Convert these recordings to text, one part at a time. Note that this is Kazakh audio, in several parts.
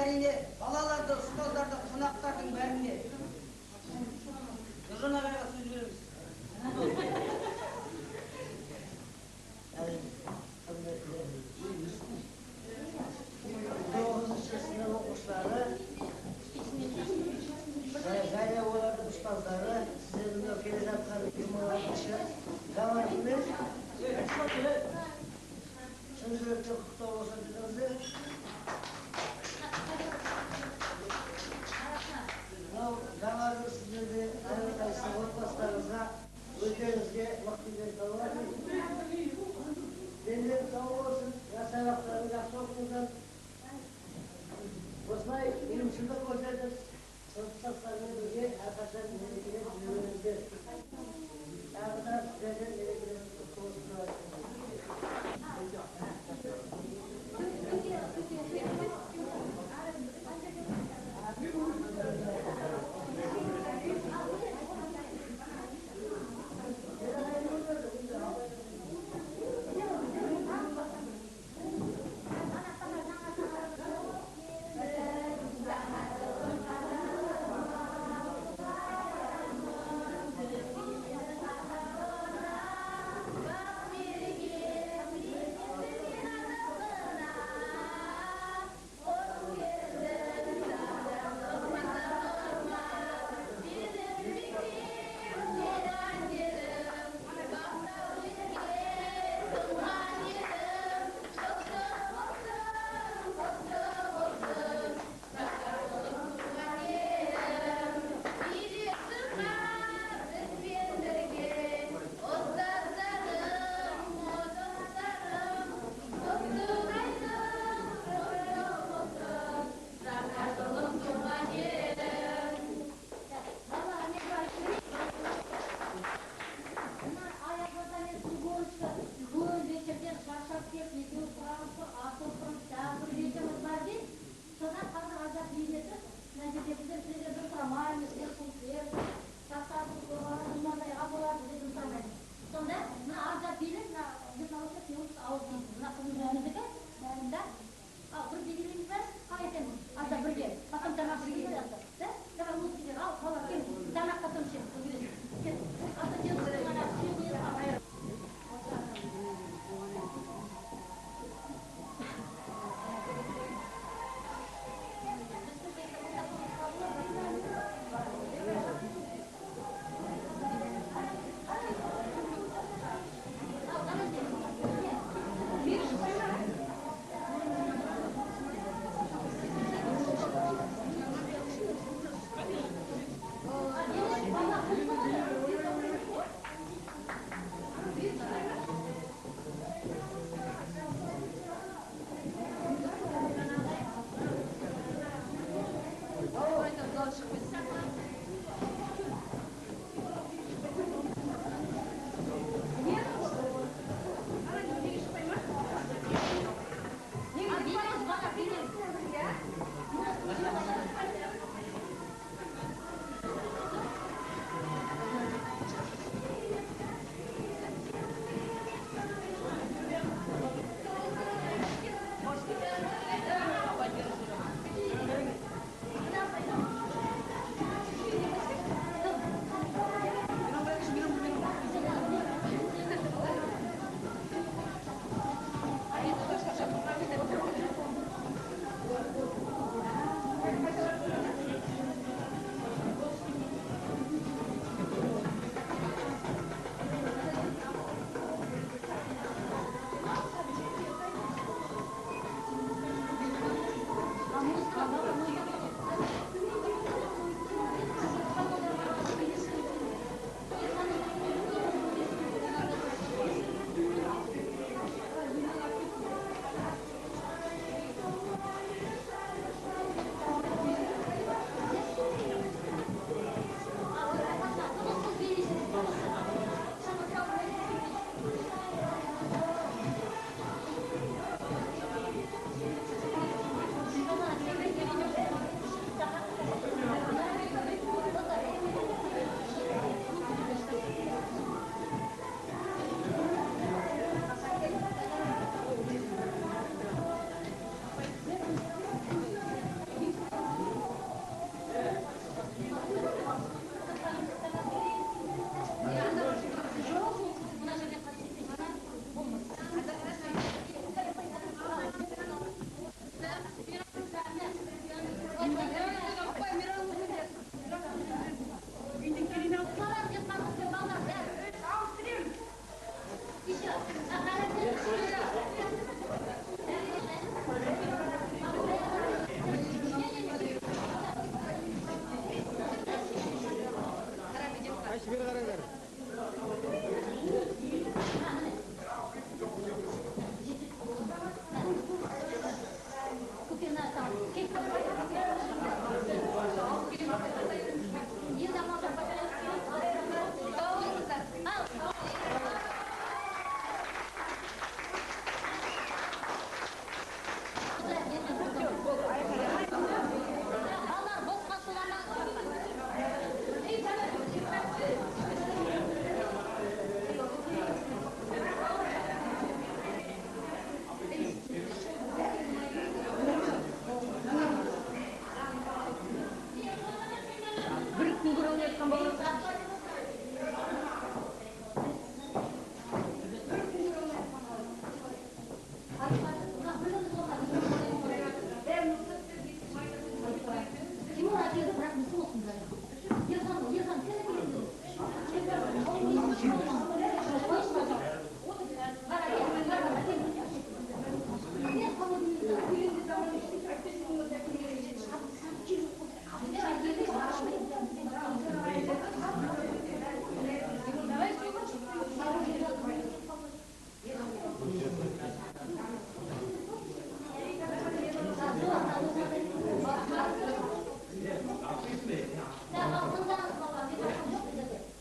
әрине балаларды, ұстаздарды, қонақтардың бәріне Нұржан ағайға сөз береміз. Сынып оқушылары, және олардың ұстаздары, сіздердің келе жатқан 26-шы гаварымен шын жүректен құттықтау болсын дедіңіздер. Мынау гаварды сіздерде әрқайсысы отбасыларыңызға, өздеріңізге мықты денсаулық тілеймін. Дендерің сау болсын, жас айлақтарың жақсы оқыңыздар. Осылай ұйымшылдық көрсетіп, сыныптастармен бірге әрқашан мерекелеп жүріңіздер. Тағы да сіздерден мерекелеп құтты болсын деп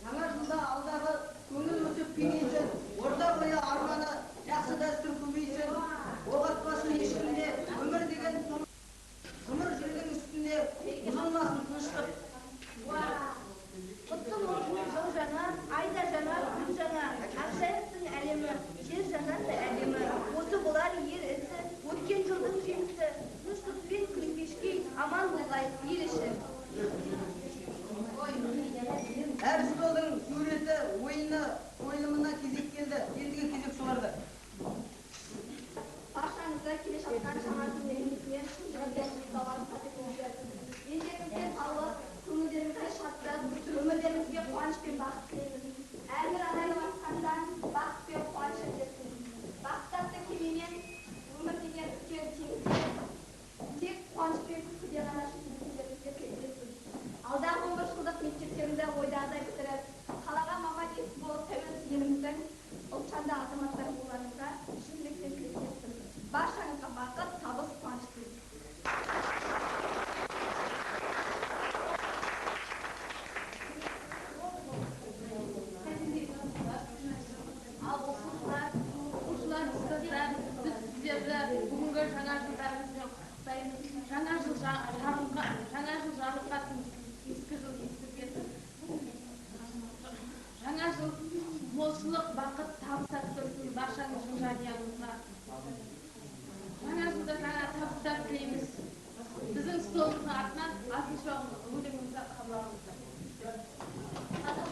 Жаңа жылда алдағы көңіл өтіп кеңейсін, орта бойы арманы жақсы дәстүр көбейсін, оғатпасын ешкімде, өмір деген ғұмыр жердің үстінде бұзылмасын тыныштық. Құтты болсын жыл жаңа, ай да жаңа, күн жаңа, ақжайықтың әлемі, жер жанаты әлемі, осы болар ер ісі, өткен жылдың жемісі, тыныштықпен күн кешкей, аман болғай ел іші. Әр жылдың суреті, ойыны, қойылымына кезек келді, ендігі кезек соларды. Баршаңызға келе жатқан жаңа жыл мерекесіне жүректеріңізге талап қатысыңыздар. Ендеріңізге саулық, көңілдеріңізге шаттық, өмірлеріңізге қуаныш пен бақыт тілейміз. Әрбір адам басқандан бақыт пен қуаныш әкелсін. Бақыт атты кемемен өмір деген үлкен теңізде тек қуаныш пен күлкіде ғана жүзетіндеріңізге тілектеспін. Алдағы 15 жылдық мектептеріңізді ойдағыдай бітіріп, қалаға маман есі болып тәуелсіз еліміздің ұлтжанды азаматтары болғаныңызға шын жүректен тілектеспін. Баршаңызға бақыт, табыс, қуаныш тілеймін. Бүгінгі жаңа жылдарыңызбен құттықтаймыз. Жаңа жыл жарылқасын, ескі жыл есіп кетсін. Жаңа жыл молшылық, бақыт, табыс әкелсін баршаңыздың жанұяңызға. Жаңа жылда жаңа табыстар тілейміз. Біздің столымыздың артынан атын шоғын өлеңімізді қабылдаңыздар. Жаңа жыл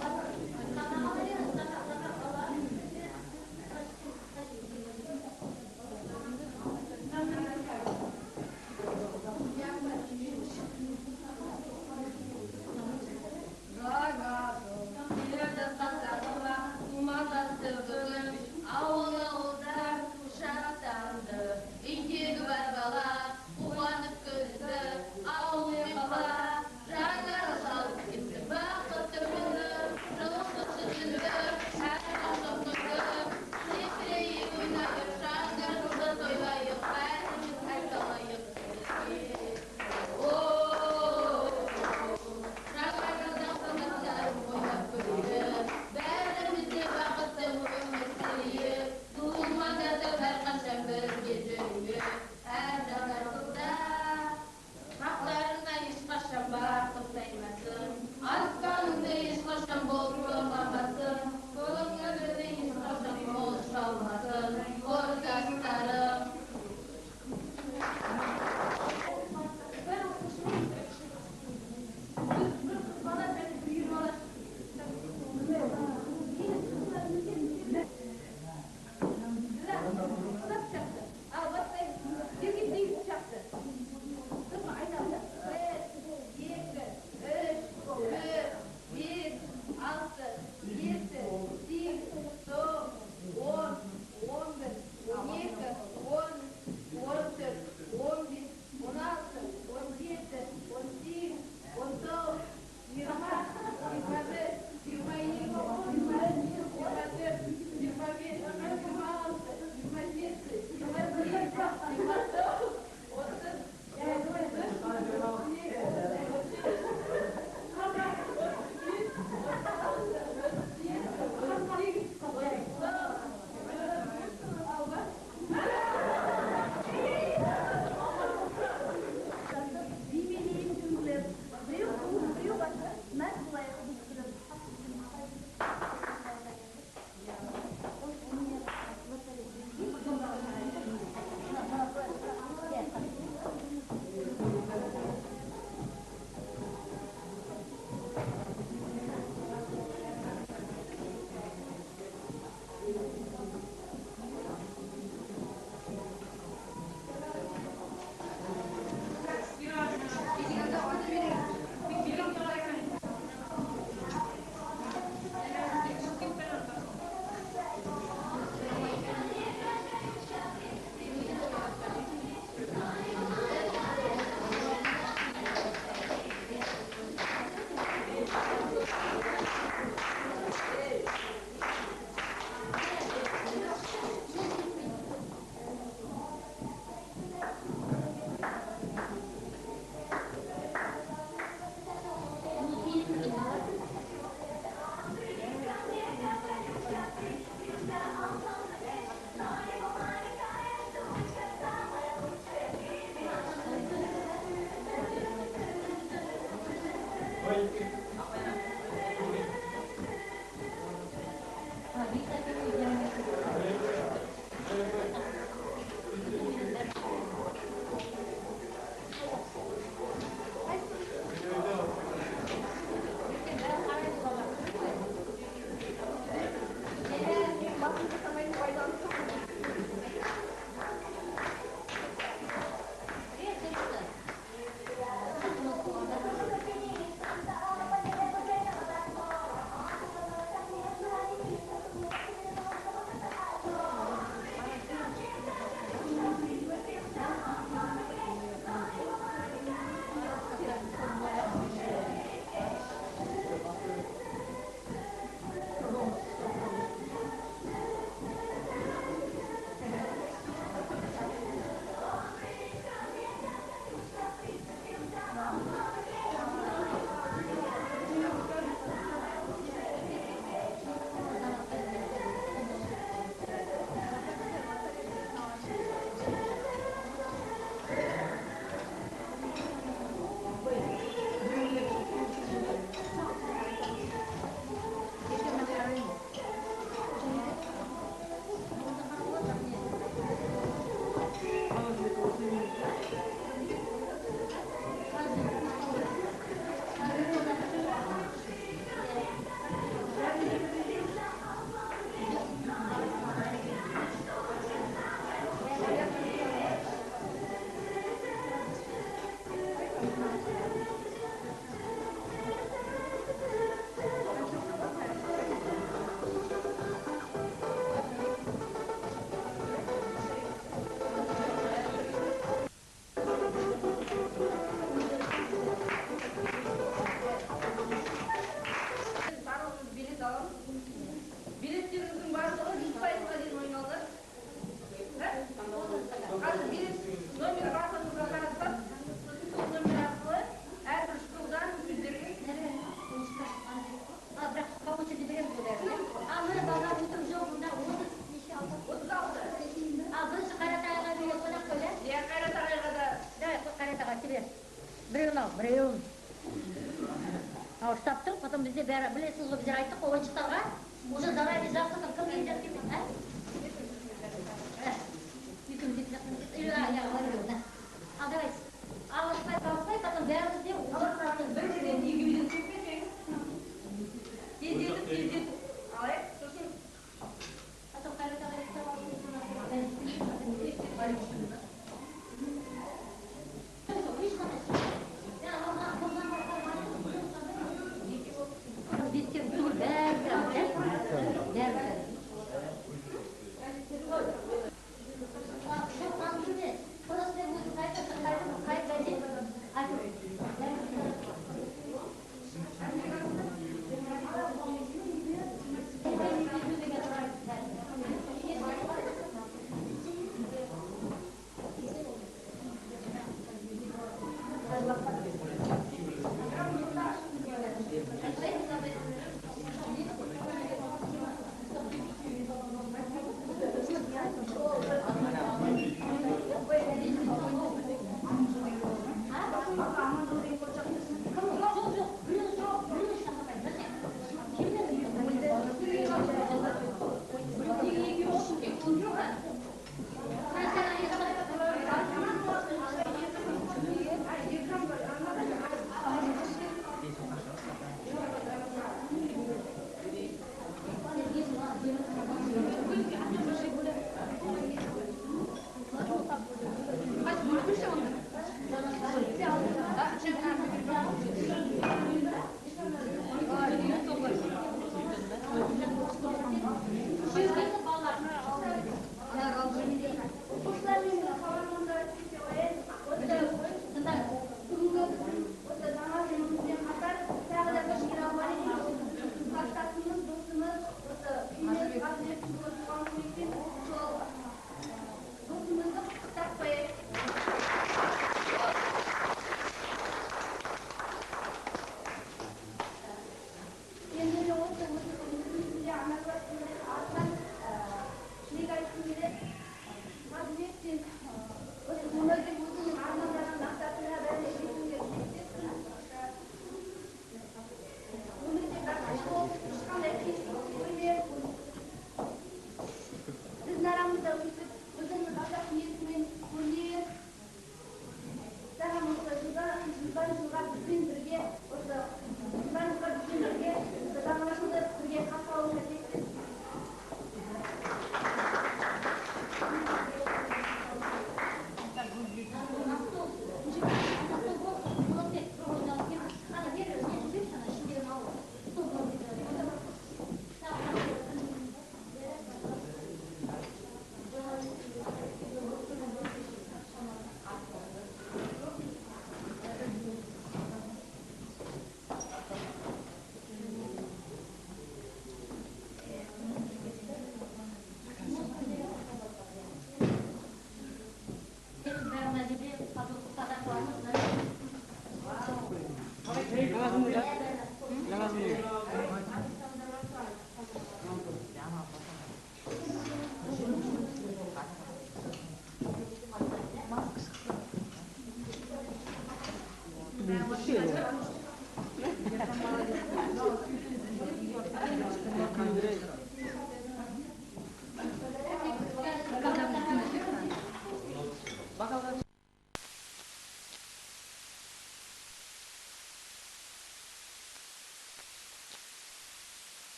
біреуін ауыстап тұр, потом бізде бәрі, білесіз ғой, біздер айттық ойыншықтарға, уже заранее жасқытып кім келдер келмейді, ал давайте, алғашпай, потом бәрімізде орнатың бір жерден егеуден сөкпесеңіз, тездетіп, алайық, сосын потом қайрата